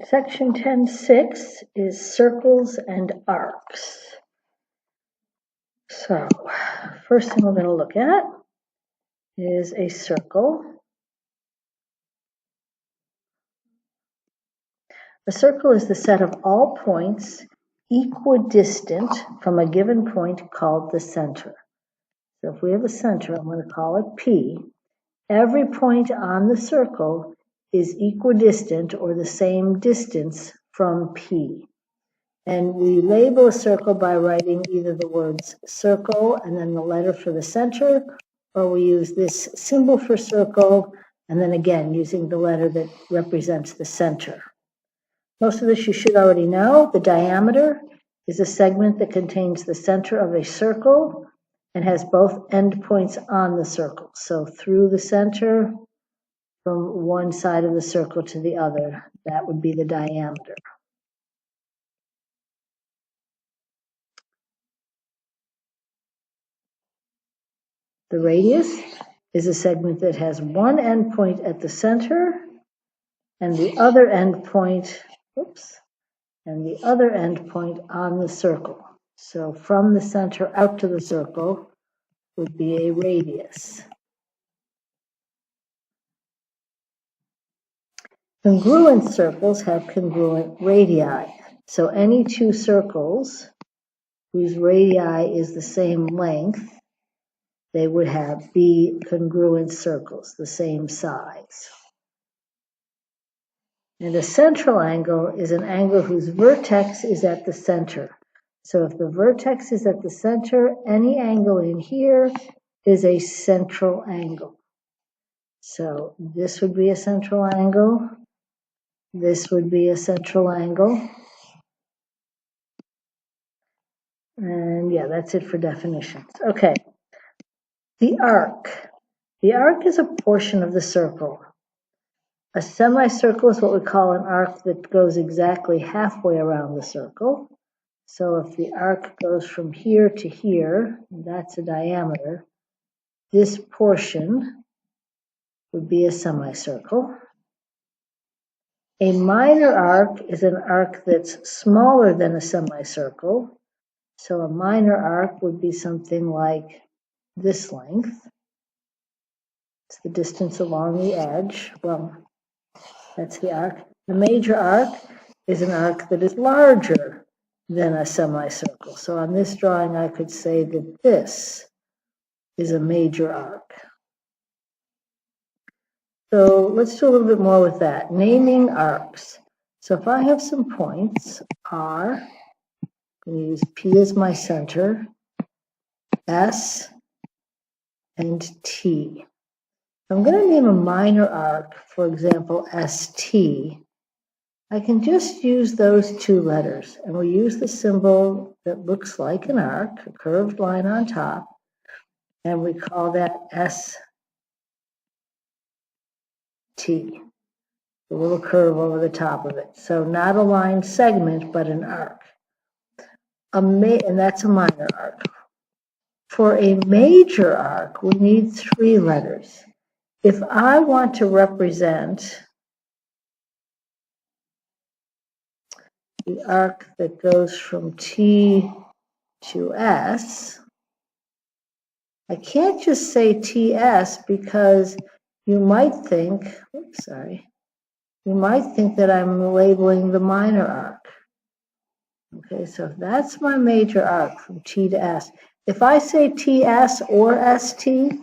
Section 10.6 is circles and arcs. So, first thing we're going to look at is a circle. A circle is the set of all points equidistant from a given point called the center. So if we have a center, I'm going to call it P. Every point on the circle is equidistant or the same distance from P. And we label a circle by writing either the words circle and then the letter for the center, or we use this symbol for circle and then again using the letter that represents the center. Most of this you should already know. The diameter is a segment that contains the center of a circle and has both endpoints on the circle. So through the center, from one side of the circle to the other, that would be the diameter. The radius is a segment that has one endpoint at the center and the other endpoint, on the circle. So from the center out to the circle would be a radius. Congruent circles have congruent radii. So any two circles whose radii is the same length, they would be congruent circles, the same size. And a central angle is an angle whose vertex is at the center. So if the vertex is at the center, any angle in here is a central angle. So this would be a central angle. This would be a central angle. And yeah, that's it for definitions. Okay. The arc. The arc is a portion of the circle. A semicircle is what we call an arc that goes exactly halfway around the circle. So if the arc goes from here to here, that's a diameter, this portion would be a semicircle. A minor arc is an arc that's smaller than a semicircle. So a minor arc would be something like this length. It's the distance along the edge. Well, that's the arc. The major arc is an arc that is larger than a semicircle. So on this drawing, I could say that this is a major arc. So let's do a little bit more with that. Naming arcs. So if I have some points, R, I'm going to use P as my center, S, and T. I'm going to name a minor arc, for example, ST. I can just use those two letters, and we use the symbol that looks like an arc, a curved line on top, and we call that ST, a little curve over the top of it. So not a line segment, but an arc. And that's a minor arc. For a major arc, we need three letters. If I want to represent the arc that goes from T to S, I can't just say TS because you might think, that I'm labeling the minor arc. Okay, so that's my major arc from T to S. If I say TS or ST,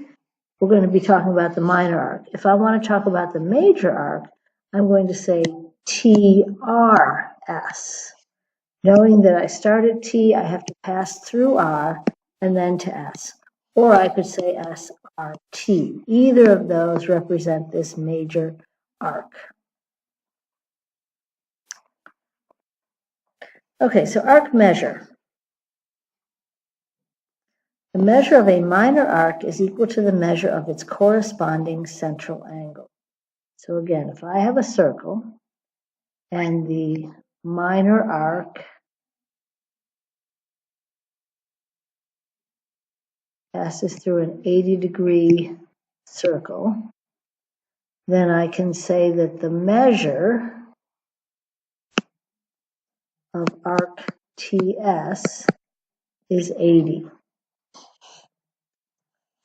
we're going to be talking about the minor arc. If I want to talk about the major arc, I'm going to say TRS. Knowing that I start at T, I have to pass through R and then to S. Or I could say SRT. Either of those represent this major arc. Okay, so arc measure. The measure of a minor arc is equal to the measure of its corresponding central angle. So again, if I have a circle and the minor arc passes through an 80-degree circle, then I can say that the measure of arc TS is 80.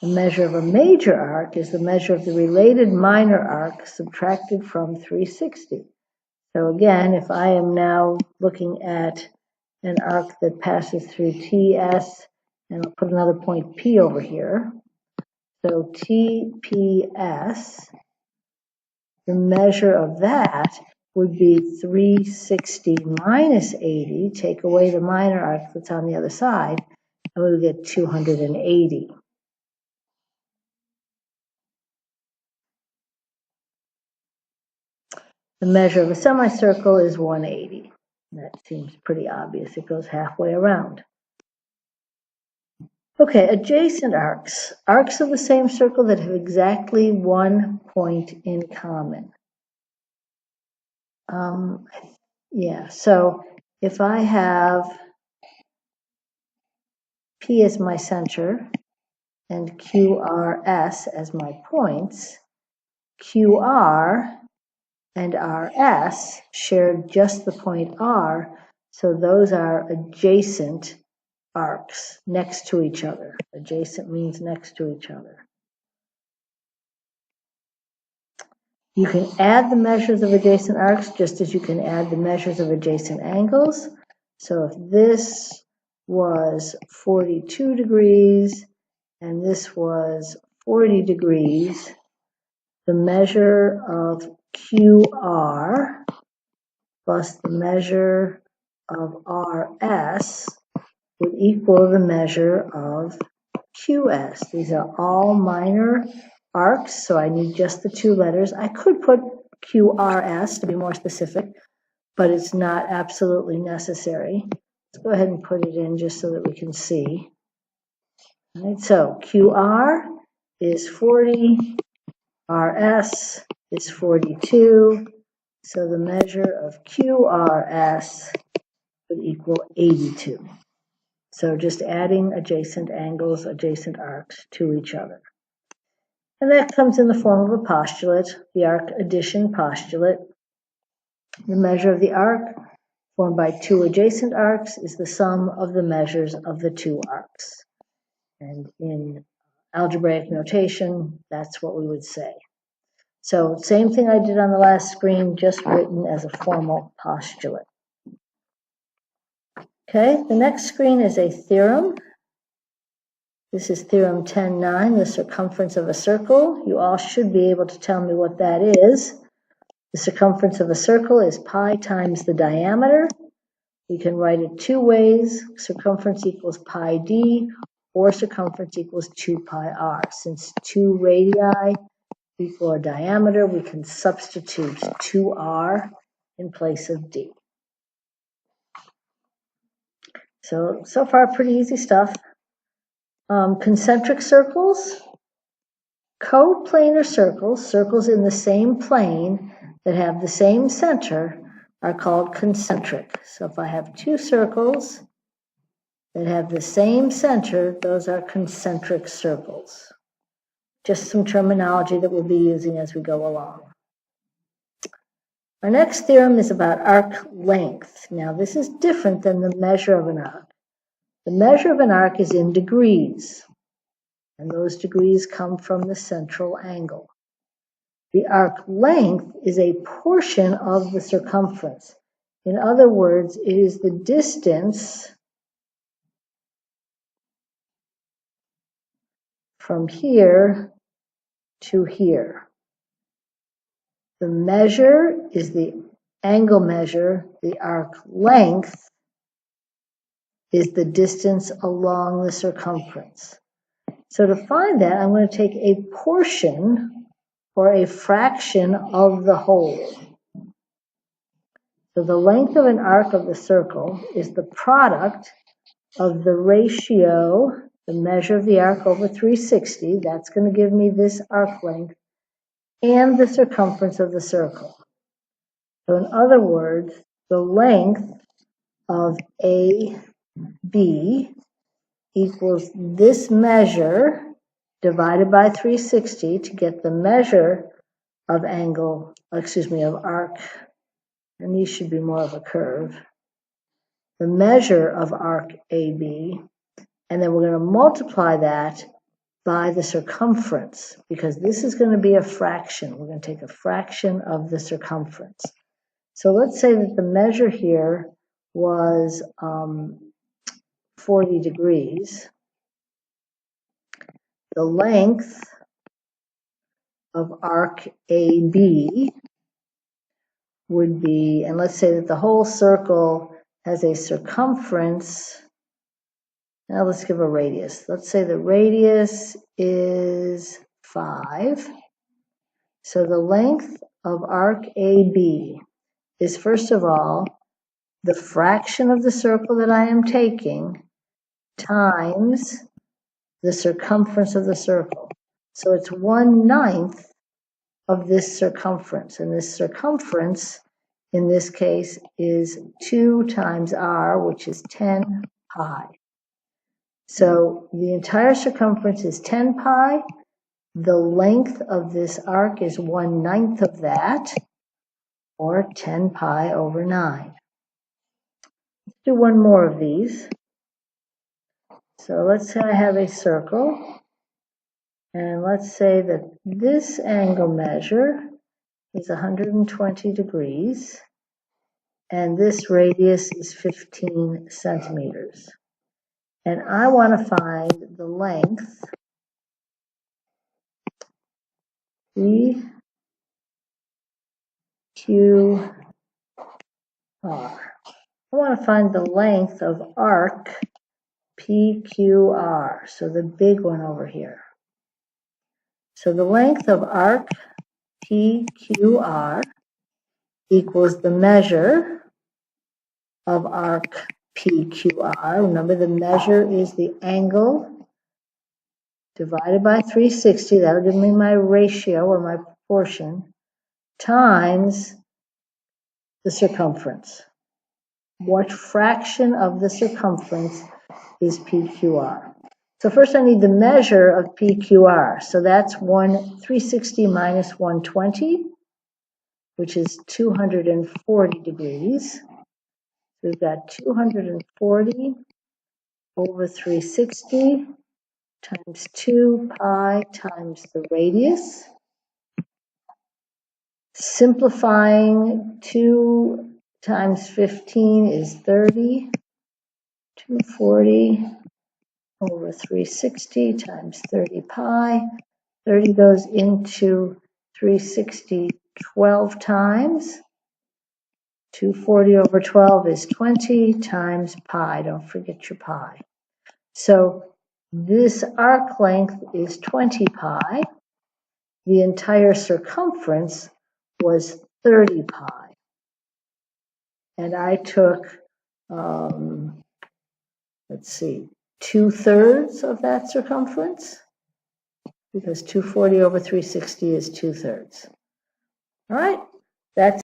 The measure of a major arc is the measure of the related minor arc subtracted from 360. So again, if I am now looking at an arc that passes through TS, and I'll put another point P over here. So TPS, the measure of that would be 360 minus 80, take away the minor arc that's on the other side, and we would get 280. The measure of a semicircle is 180. That seems pretty obvious. It goes halfway around. Okay, adjacent arcs. Arcs of the same circle that have exactly one point in common. Yeah, so if I have P as my center and QRS as my points, QR and RS share just the point R, so those are adjacent arcs next to each other. Adjacent means next to each other. You can add the measures of adjacent arcs just as you can add the measures of adjacent angles. So if this was 42 degrees and this was 40 degrees, the measure of QR plus the measure of RS would equal the measure of QS. These are all minor arcs, so I need just the two letters. I could put QRS to be more specific, but it's not absolutely necessary. Let's go ahead and put it in just so that we can see. All right, so QR is 40, RS is 42, so the measure of QRS would equal 82. So just adding adjacent angles, adjacent arcs to each other. And that comes in the form of a postulate, the arc addition postulate. The measure of the arc formed by two adjacent arcs is the sum of the measures of the two arcs. And in algebraic notation, that's what we would say. So same thing I did on the last screen, just written as a formal postulate. Okay, the next screen is a theorem. This is theorem 10.9, the circumference of a circle. You all should be able to tell me what that is. The circumference of a circle is pi times the diameter. We can write it two ways. Circumference equals pi d, or circumference equals 2 pi r. Since 2 radii equal a diameter, we can substitute 2r in place of d. So far pretty easy stuff. Concentric circles, coplanar circles, circles in the same plane that have the same center are called concentric. So if I have two circles that have the same center, those are concentric circles. Just some terminology that we'll be using as we go along. Our next theorem is about arc length. Now this is different than the measure of an arc. The measure of an arc is in degrees, and those degrees come from the central angle. The arc length is a portion of the circumference. In other words, it is the distance from here to here. The measure is the angle measure. The arc length is the distance along the circumference. So to find that, I'm going to take a portion or a fraction of the whole. So the length of an arc of the circle is the product of the ratio, the measure of the arc over 360, that's going to give me this arc length, and the circumference of the circle. So in other words, the length of AB equals this measure divided by 360 to get the measure of arc, and these should be more of a curve. the measure of arc AB, and then we're going to multiply that by the circumference, because this is going to be a fraction. We're going to take a fraction of the circumference. So let's say that the measure here was 40 degrees. The length of arc AB would be, and let's say that the whole circle has a circumference. Now let's give a radius. Let's say the radius is 5. So the length of arc AB is, first of all, the fraction of the circle that I am taking times the circumference of the circle. So it's 1/9 of this circumference. And this circumference, in this case, is 2 times r, which is 10 pi. So the entire circumference is 10 pi. The length of this arc is 1/9 of that, or 10 pi over 9. Let's do one more of these. So let's say I have a circle, and let's say that this angle measure is 120 degrees, and this radius is 15 centimeters. And I want to find the length PQR. I want to find the length of arc PQR, so the big one over here. So the length of arc PQR equals the measure of arc PQR. Remember, the measure is the angle divided by 360. That'll give me my ratio or my proportion times the circumference. What fraction of the circumference is PQR? So first I need the measure of PQR. So that's 360 minus 120, which is 240 degrees. We've got 240 over 360 times 2 pi times the radius. Simplifying, 2 times 15 is 30. 240 over 360 times 30 pi. 30 goes into 360 12 times. 240 over 12 is 20 times pi. Don't forget your pi. So this arc length is 20 pi. The entire circumference was 30 pi. And I took, let's see, 2/3 of that circumference, because 240 over 360 is 2/3. All right, that's